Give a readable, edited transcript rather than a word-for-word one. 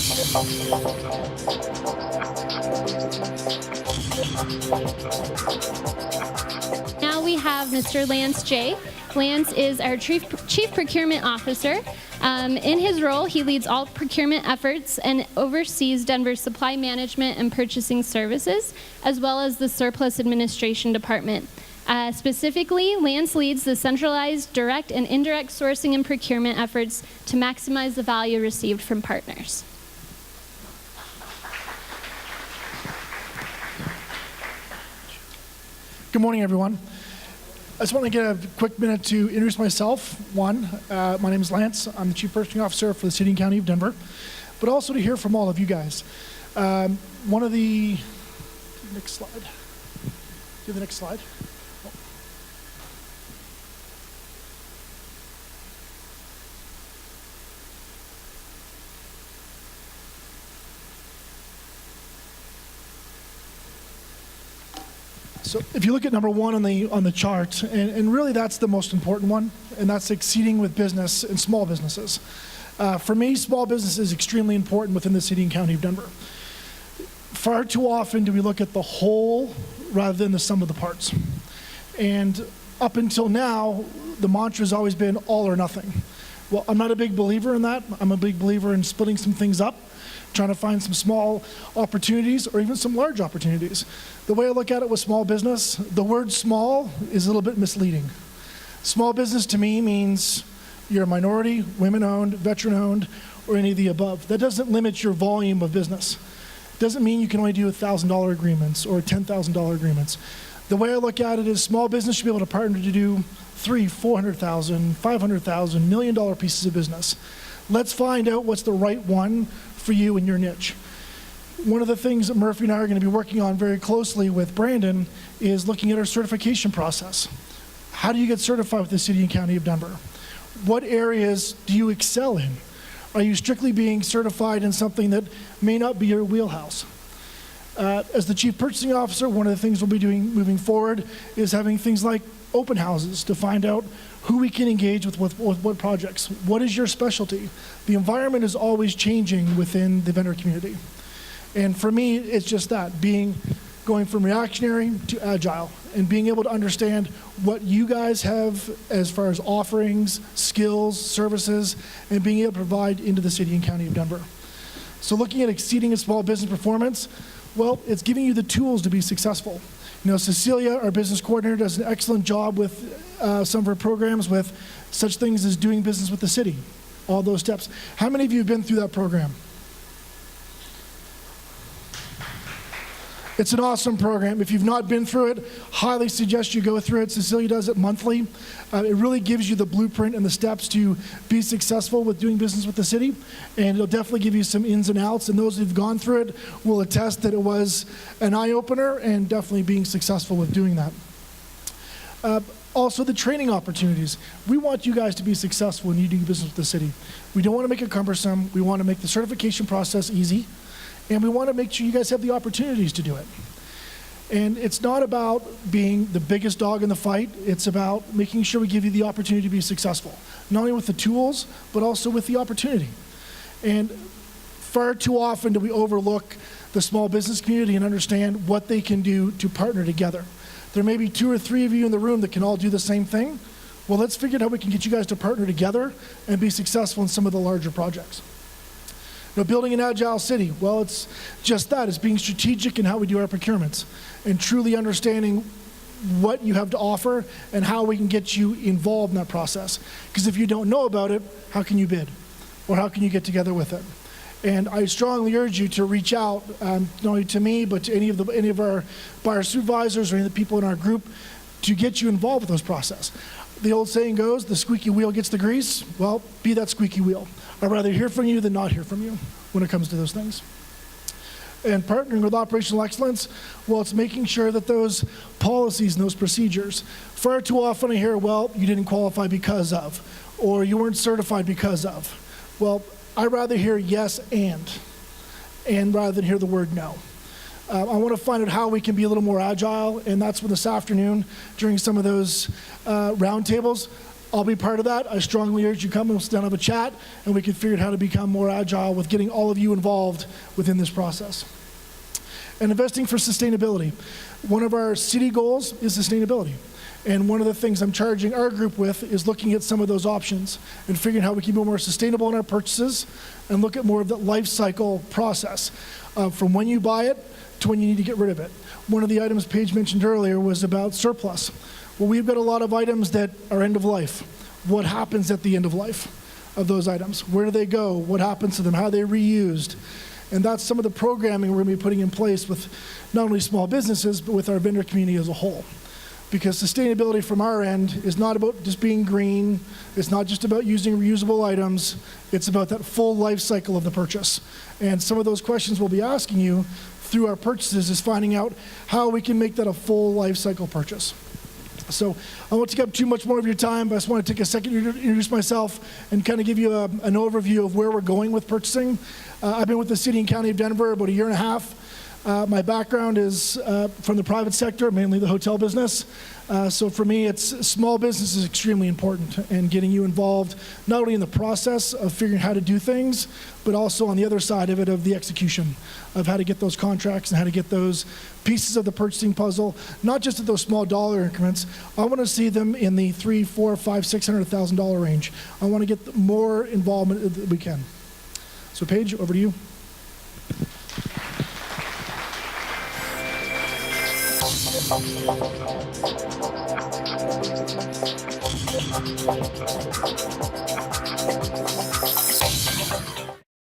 Now we have Mr. Lance J. Lance is our Chief Procurement Officer. In his role, he leads all procurement efforts and oversees Denver's supply management and purchasing services, as well as the surplus administration department. Specifically, Lance leads the centralized direct and indirect sourcing and procurement efforts to maximize the value received from partners. Good morning, everyone. I just want to get a quick minute to introduce myself. One, my name is Lance. I'm the Chief Procurement Officer for the City and County of Denver, but also to hear from all of you guys. One of the, next slide. Do the next slide. So if you look at number one on the chart, and really that's the most important one, and that's succeeding with business and small businesses. For me, small business is extremely important within the City and County of Denver. Far too often do we look at the whole rather than the sum of the parts. And up until now, the mantra has always been all or nothing. Well, I'm not a big believer in that. I'm a big believer in splitting some things up, trying to find some small opportunities or even some large opportunities. The way I look at it with small business, the word small is a little bit misleading. Small business to me means you're a minority, women-owned, veteran-owned, or any of the above. That doesn't limit your volume of business. It doesn't mean you can only do $1,000 agreements or $10,000 agreements. The way I look at it is small business should be able to partner to do $300,000, $400,000, $500,000, $1 million pieces of business. Let's find out what's the right one for you and your niche. One of the things that Murphy and I are going to be working on very closely with Brandon is looking at our certification process. How do you get certified with the City and County of Denver? What areas do you excel in? Are you strictly being certified in something that may not be your wheelhouse? As the Chief Purchasing Officer, one of the things we'll be doing moving forward is having things like open houses to find out who we can engage with what projects. What is your specialty? The environment is always changing within the vendor community. And for me, it's just that, going from reactionary to agile and being able to understand what you guys have as far as offerings, skills, services, and being able to provide into the City and County of Denver. So looking at exceeding a small business performance, well, it's giving you the tools to be successful. You know, Cecilia, our business coordinator, does an excellent job with some of her programs with such things as doing business with the city, all those steps. How many of you have been through that program? It's an awesome program. If you've not been through it, highly suggest you go through it. Cecilia does it monthly. It really gives you the blueprint and the steps to be successful with doing business with the city, and it'll definitely give you some ins and outs, and those who've gone through it will attest that it was an eye-opener and definitely being successful with doing that. Also, the training opportunities. We want you guys to be successful when you do business with the city. We don't want to make it cumbersome. We want to make the certification process easy. And we want to make sure you guys have the opportunities to do it. And it's not about being the biggest dog in the fight. It's about making sure we give you the opportunity to be successful, not only with the tools, but also with the opportunity. And far too often do we overlook the small business community and understand what they can do to partner together. There may be 2 or 3 of you in the room that can all do the same thing. Well, let's figure out how we can get you guys to partner together and be successful in some of the larger projects. You know, building an agile city, well, it's just that. It's being strategic in how we do our procurements and truly understanding what you have to offer and how we can get you involved in that process. Because if you don't know about it, how can you bid? Or how can you get together with it? And I strongly urge you to reach out, not only to me, but to any of our buyer supervisors or any of the people in our group to get you involved with those process. The old saying goes, the squeaky wheel gets the grease. Well, be that squeaky wheel. I'd rather hear from you than not hear from you when it comes to those things. And partnering with operational excellence, well, it's making sure that those policies and those procedures, far too often I hear, well, you didn't qualify because of, or you weren't certified because of. Well, I'd rather hear yes and rather than hear the word no. I want to find out how we can be a little more agile, and that's when this afternoon, during some of those roundtables, I'll be part of that. I strongly urge you come and sit down and have a chat, and we can figure out how to become more agile with getting all of you involved within this process. And investing for sustainability. One of our city goals is sustainability. And one of the things I'm charging our group with is looking at some of those options and figuring how we can be more sustainable in our purchases and look at more of the life cycle process from when you buy it to when you need to get rid of it. One of the items Paige mentioned earlier was about surplus. Well, we've got a lot of items that are end of life. What happens at the end of life of those items? Where do they go? What happens to them? How are they reused? And that's some of the programming we're going to be putting in place with not only small businesses, but with our vendor community as a whole. Because sustainability from our end is not about just being green. It's not just about using reusable items. It's about that full life cycle of the purchase. And some of those questions we'll be asking you through our purchases is finding out how we can make that a full life cycle purchase. So I won't take up too much more of your time, but I just want to take a second to introduce myself and kind of give you an overview of where we're going with purchasing. I've been with the City and County of Denver about a year and a half. My background is from the private sector, mainly the hotel business. So for me, it's small business is extremely important, and getting you involved not only in the process of figuring how to do things, but also on the other side of it, of the execution of how to get those contracts and how to get those pieces of the purchasing puzzle, not just at those small dollar increments. I want to see them in the $300,000, $400,000, $500,000, $600,000 range. I want to get more involvement that we can. So Paige, over to you.